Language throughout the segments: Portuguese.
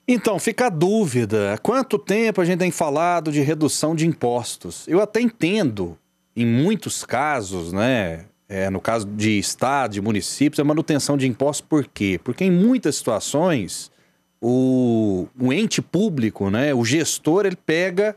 Então, fica a dúvida. Há quanto tempo a gente tem falado de redução de impostos? Eu até entendo, em muitos casos, né? No caso de estado, de municípios, a manutenção de impostos, por quê? Porque em muitas situações, o ente público, né? O gestor, ele pega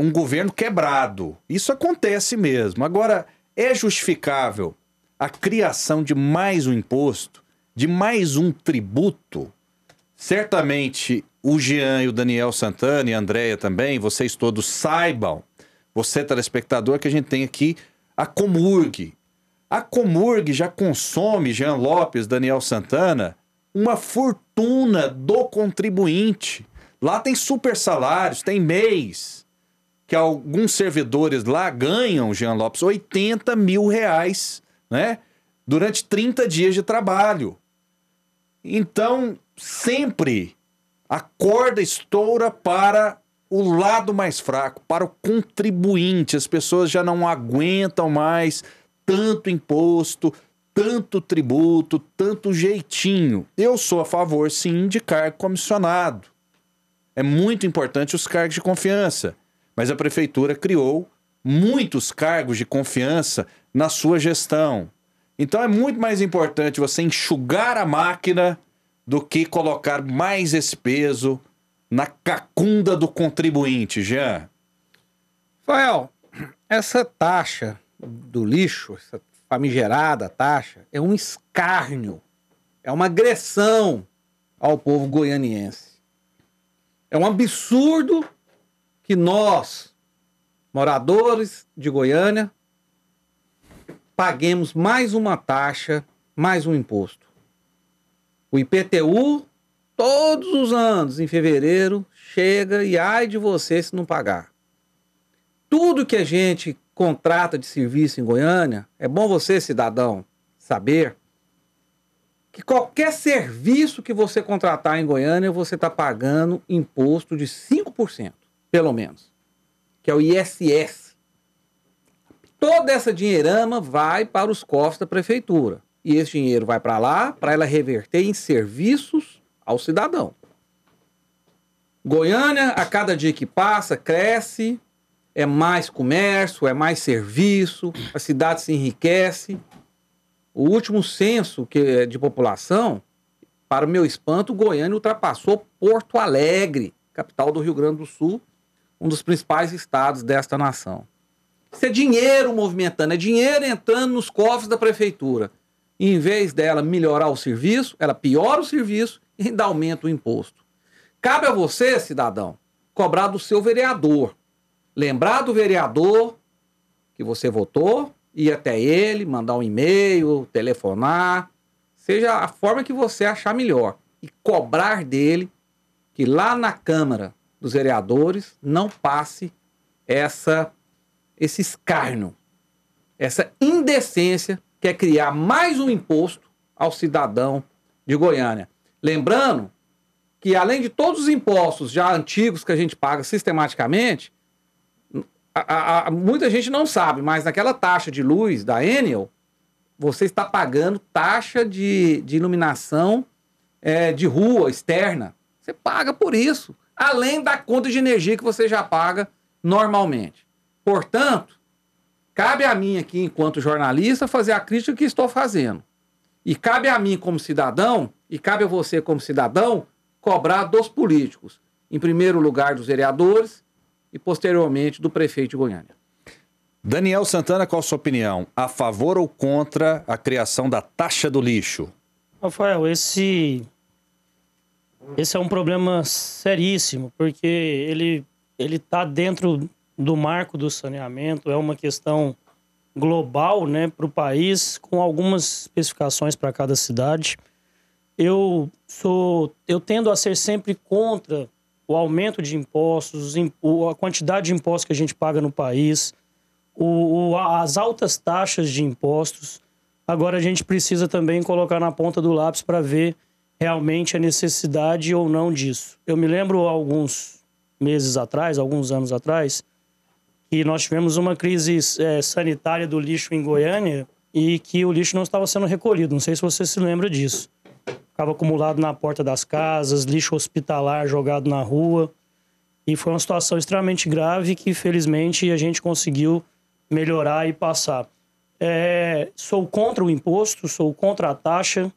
um governo quebrado. Isso acontece mesmo. Agora, é justificável a criação de mais um imposto, de mais um tributo? Certamente o Jean e o Daniel Santana e a Andréia também, vocês todos saibam, você telespectador, que a gente tem aqui a Comurg. A Comurg já consome, Jean Lopes, Daniel Santana, uma fortuna do contribuinte. Lá tem super salários, tem mês, que alguns servidores lá ganham, Jean Lopes, 80 mil reais, né? Durante 30 dias de trabalho. Então, sempre a corda estoura para o lado mais fraco, para o contribuinte. As pessoas já não aguentam mais tanto imposto, tanto tributo, tanto jeitinho. Eu sou a favor, sim, de cargo comissionado. É muito importante os cargos de confiança, mas a prefeitura criou muitos cargos de confiança na sua gestão. Então é muito mais importante você enxugar a máquina do que colocar mais esse peso na cacunda do contribuinte, Jean. Rafael, essa taxa do lixo, essa famigerada taxa, é um escárnio, é uma agressão ao povo goianiense. É um absurdo que nós, moradores de Goiânia, paguemos mais uma taxa, mais um imposto. O IPTU, todos os anos, em fevereiro, chega e ai de você se não pagar. Tudo que a gente contrata de serviço em Goiânia, é bom você, cidadão, saber que qualquer serviço que você contratar em Goiânia, você está pagando imposto de 5%, pelo menos, que é o ISS. Toda essa dinheirama vai para os cofres da prefeitura. E esse dinheiro vai para lá, para ela reverter em serviços ao cidadão. Goiânia, a cada dia que passa, cresce, é mais comércio, é mais serviço, a cidade se enriquece. O último censo de população, para o meu espanto, Goiânia ultrapassou Porto Alegre, capital do Rio Grande do Sul, um dos principais estados desta nação. Isso é dinheiro movimentando, é dinheiro entrando nos cofres da prefeitura. E, em vez dela melhorar o serviço, ela piora o serviço e ainda aumenta o imposto. Cabe a você, cidadão, cobrar do seu vereador. Lembrar do vereador que você votou, ir até ele, mandar um e-mail, telefonar, seja a forma que você achar melhor. E cobrar dele que lá na Câmara dos Vereadores não passe esse escárnio, essa indecência que é criar mais um imposto ao cidadão de Goiânia. Lembrando que, além de todos os impostos já antigos que a gente paga sistematicamente, muita gente não sabe, mas naquela taxa de luz da Enel, você está pagando taxa de iluminação de rua externa. Você paga por isso, além da conta de energia que você já paga normalmente. Portanto, cabe a mim aqui, enquanto jornalista, fazer a crítica que estou fazendo. E cabe a mim como cidadão, e cabe a você como cidadão, cobrar dos políticos. Em primeiro lugar, dos vereadores e, posteriormente, do prefeito de Goiânia. Daniel Santana, qual a sua opinião? A favor ou contra a criação da taxa do lixo? Rafael, esse é um problema seríssimo, porque ele está dentro do marco do saneamento, é uma questão global, né, para o país, com algumas especificações para cada cidade. Eu tendo a ser sempre contra o aumento de impostos, a quantidade de impostos que a gente paga no país, as altas taxas de impostos. Agora a gente precisa também colocar na ponta do lápis para ver realmente a necessidade ou não disso. Eu me lembro alguns anos atrás, que nós tivemos uma crise sanitária do lixo em Goiânia e que o lixo não estava sendo recolhido. Não sei se você se lembra disso. ficava acumulado na porta das casas, lixo hospitalar jogado na rua. E foi uma situação extremamente grave que, felizmente, a gente conseguiu melhorar e passar. Sou contra o imposto, sou contra a taxa.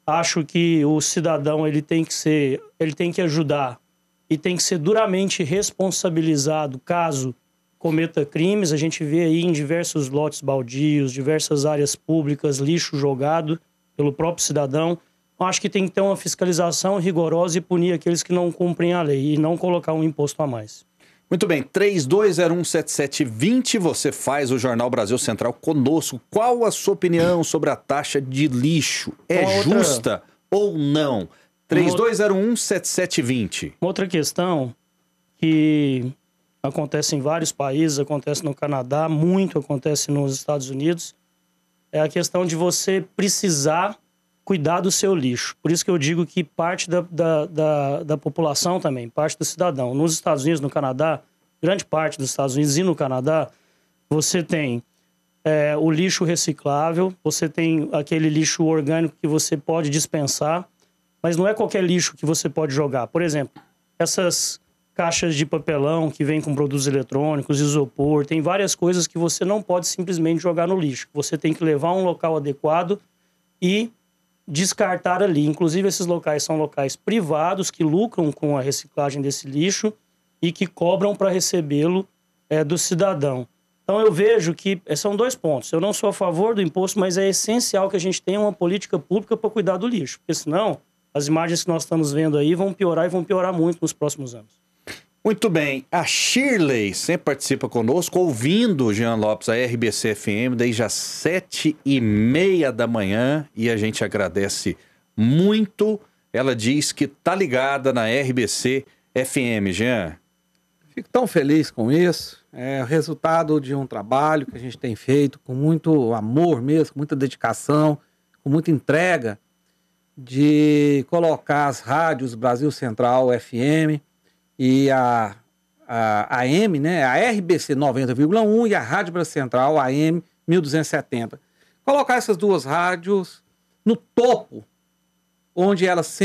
Acho que o cidadão ele tem que ajudar e tem que ser duramente responsabilizado caso cometa crimes. A gente vê aí em diversos lotes baldios, diversas áreas públicas, lixo jogado pelo próprio cidadão. Acho que tem que ter uma fiscalização rigorosa e punir aqueles que não cumprem a lei e não colocar um imposto a mais. Muito bem, 32017720, você faz o Jornal Brasil Central conosco. Qual a sua opinião sobre a taxa de lixo? É justa ou não? 32017720. Outra questão que acontece em vários países, acontece no Canadá, muito acontece nos Estados Unidos, é a questão de você precisar cuidar do seu lixo. Por isso que eu digo que parte da população também, parte do cidadão. Nos Estados Unidos, no Canadá, grande parte dos Estados Unidos e no Canadá, você tem o lixo reciclável, você tem aquele lixo orgânico que você pode dispensar, mas não é qualquer lixo que você pode jogar. Por exemplo, essas caixas de papelão que vêm com produtos eletrônicos, isopor, tem várias coisas que você não pode simplesmente jogar no lixo. Você tem que levar a um local adequado e descartar ali. Inclusive, esses locais são locais privados que lucram com a reciclagem desse lixo e que cobram para recebê-lo do cidadão. Então, eu vejo que são dois pontos. Eu não sou a favor do imposto, mas é essencial que a gente tenha uma política pública para cuidar do lixo, porque senão as imagens que nós estamos vendo aí vão piorar e vão piorar muito nos próximos anos. Muito bem, a Shirley sempre participa conosco, ouvindo o Jean Lopes, a RBC FM, desde as 7h30 da manhã, e a gente agradece muito. Ela diz que tá ligada na RBC FM, Jean. Fico tão feliz com isso, é o resultado de um trabalho que a gente tem feito com muito amor mesmo, com muita dedicação, com muita entrega, de colocar as rádios Brasil Central FM e a AM, né, a RBC 90,1 e a Rádio Brasil Central AM 1270. Colocar essas duas rádios no topo, onde elas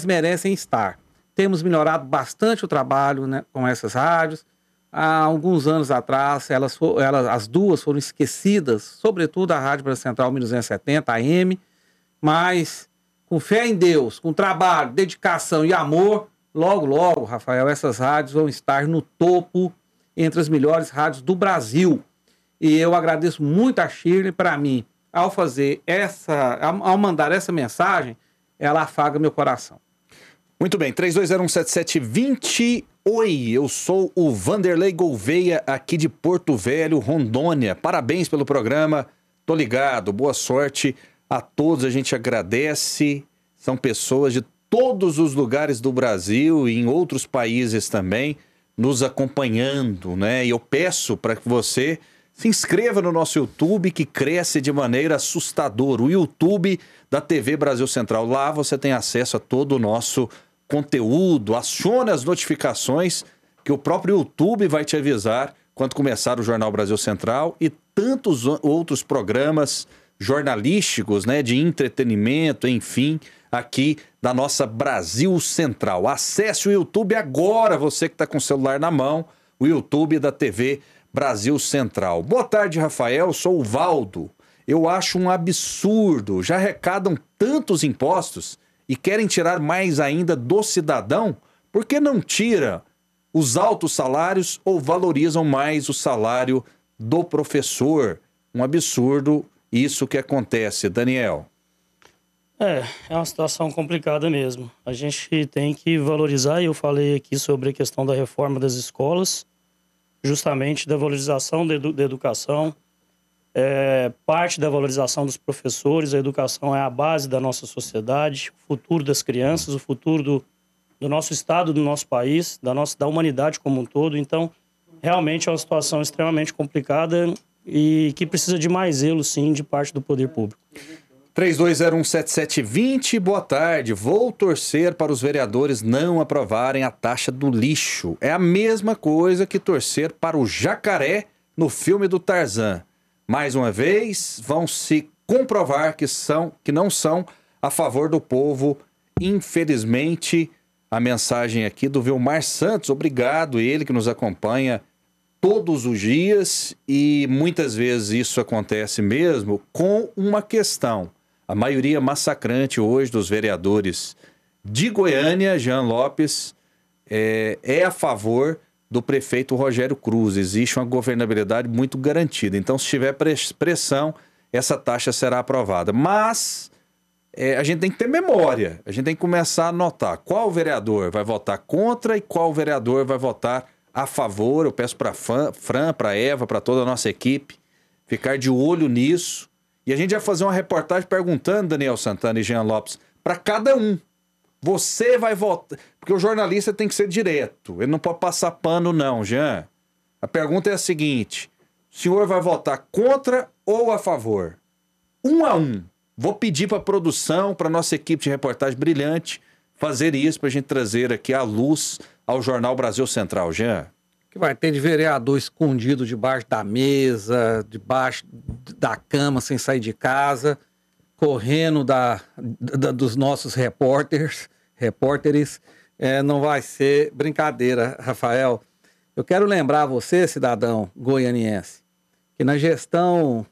merecem estar. Temos melhorado bastante o trabalho, né, com essas rádios. Há alguns anos atrás, as duas foram esquecidas, sobretudo a Rádio Brasil Central 1270, AM, mas com fé em Deus, com trabalho, dedicação e amor, logo, logo, Rafael, essas rádios vão estar no topo entre as melhores rádios do Brasil. E eu agradeço muito a Shirley. Para mim, ao mandar essa mensagem, ela afaga meu coração. Muito bem, 32017720. Oi, eu sou o Vanderlei Gouveia, aqui de Porto Velho, Rondônia. Parabéns pelo programa, tô ligado, boa sorte a todos, a gente agradece. São pessoas de todos os lugares do Brasil e em outros países também nos acompanhando, né? E eu peço para que você se inscreva no nosso YouTube, que cresce de maneira assustadora. O YouTube da TV Brasil Central. Lá você tem acesso a todo o nosso conteúdo. Acione as notificações que o próprio YouTube vai te avisar quando começar o Jornal Brasil Central e tantos outros programas jornalísticos, né, de entretenimento, enfim, aqui da nossa Brasil Central. Acesse o YouTube agora, você que está com o celular na mão, o YouTube da TV Brasil Central. Boa tarde, Rafael, sou o Valdo. Eu acho um absurdo, já arrecadam tantos impostos e querem tirar mais ainda do cidadão, por que não tira os altos salários ou valorizam mais o salário do professor? Um absurdo isso que acontece, Daniel. É uma situação complicada mesmo. A gente tem que valorizar, e eu falei aqui sobre a questão da reforma das escolas, justamente da valorização da educação, parte da valorização dos professores. A educação é a base da nossa sociedade, o futuro das crianças, o futuro do nosso estado, do nosso país, da humanidade como um todo. Então, realmente é uma situação extremamente complicada e que precisa de mais zelo, sim, de parte do poder público. 32017720, boa tarde. Vou torcer para os vereadores não aprovarem a taxa do lixo. É a mesma coisa que torcer para o jacaré no filme do Tarzan. Mais uma vez, vão se comprovar que não são a favor do povo. Infelizmente, a mensagem aqui do Vilmar Santos, obrigado, ele que nos acompanha todos os dias, e muitas vezes isso acontece mesmo com uma questão. A maioria massacrante hoje dos vereadores de Goiânia, Jean Lopes, é a favor do prefeito Rogério Cruz. Existe uma governabilidade muito garantida. Então, se tiver pressão, essa taxa será aprovada. Mas a gente tem que ter memória. A gente tem que começar a anotar qual vereador vai votar contra e qual vereador vai votar a favor. Eu peço para a Fran, para a Eva, para toda a nossa equipe, ficar de olho nisso. E a gente vai fazer uma reportagem perguntando, Daniel Santana e Jean Lopes, para cada um. Você vai votar... Porque o jornalista tem que ser direto. Ele não pode passar pano, não, Jean. A pergunta é a seguinte: o senhor vai votar contra ou a favor? 1 a 1. Vou pedir para a produção, para a nossa equipe de reportagem brilhante, fazer isso para a gente trazer aqui a luz ao Jornal Brasil Central, Jean. Que vai ter de vereador escondido debaixo da mesa, debaixo da cama, sem sair de casa, correndo dos nossos repórteres. Não vai ser brincadeira, Rafael. Eu quero lembrar você, cidadão goianiense, que na gestão,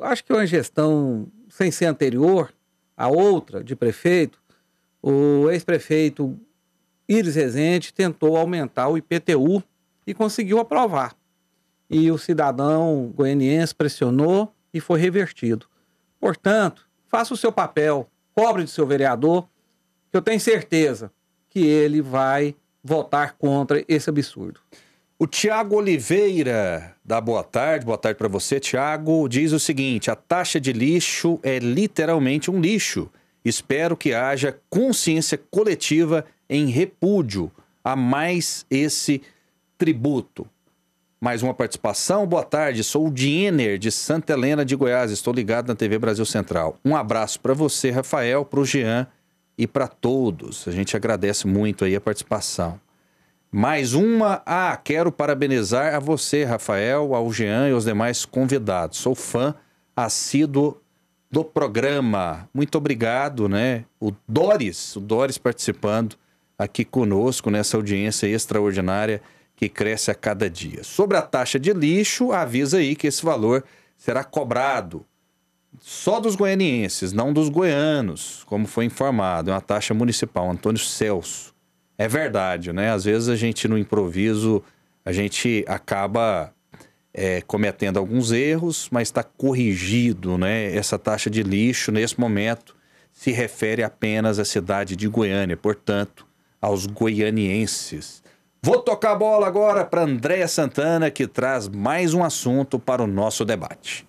acho que é uma gestão sem ser anterior, a outra de prefeito, o ex-prefeito Iris Rezende tentou aumentar o IPTU e conseguiu aprovar. E o cidadão goianiense pressionou e foi revertido. Portanto, faça o seu papel, cobre do seu vereador, que eu tenho certeza que ele vai votar contra esse absurdo. O Tiago Oliveira dá boa tarde para você, Tiago, diz o seguinte: a taxa de lixo é literalmente um lixo. Espero que haja consciência coletiva em repúdio a mais esse tributo. Mais uma participação, boa tarde, sou o Diener de Santa Helena de Goiás, estou ligado na TV Brasil Central. Um abraço para você, Rafael, para o Jean e para todos. A gente agradece muito aí a participação. Mais uma, quero parabenizar a você, Rafael, ao Jean e aos demais convidados. Sou fã assíduo do programa. Muito obrigado, né? O Doris participando aqui conosco nessa audiência extraordinária que cresce a cada dia. Sobre a taxa de lixo, avisa aí que esse valor será cobrado só dos goianienses, não dos goianos, como foi informado. É uma taxa municipal, Antônio Celso. É verdade, né? Às vezes a gente, no improviso, a gente acaba cometendo alguns erros, mas está corrigido, né? Essa taxa de lixo, nesse momento, se refere apenas à cidade de Goiânia, portanto, aos goianienses. Vou tocar a bola agora para Andréia Santana, que traz mais um assunto para o nosso debate.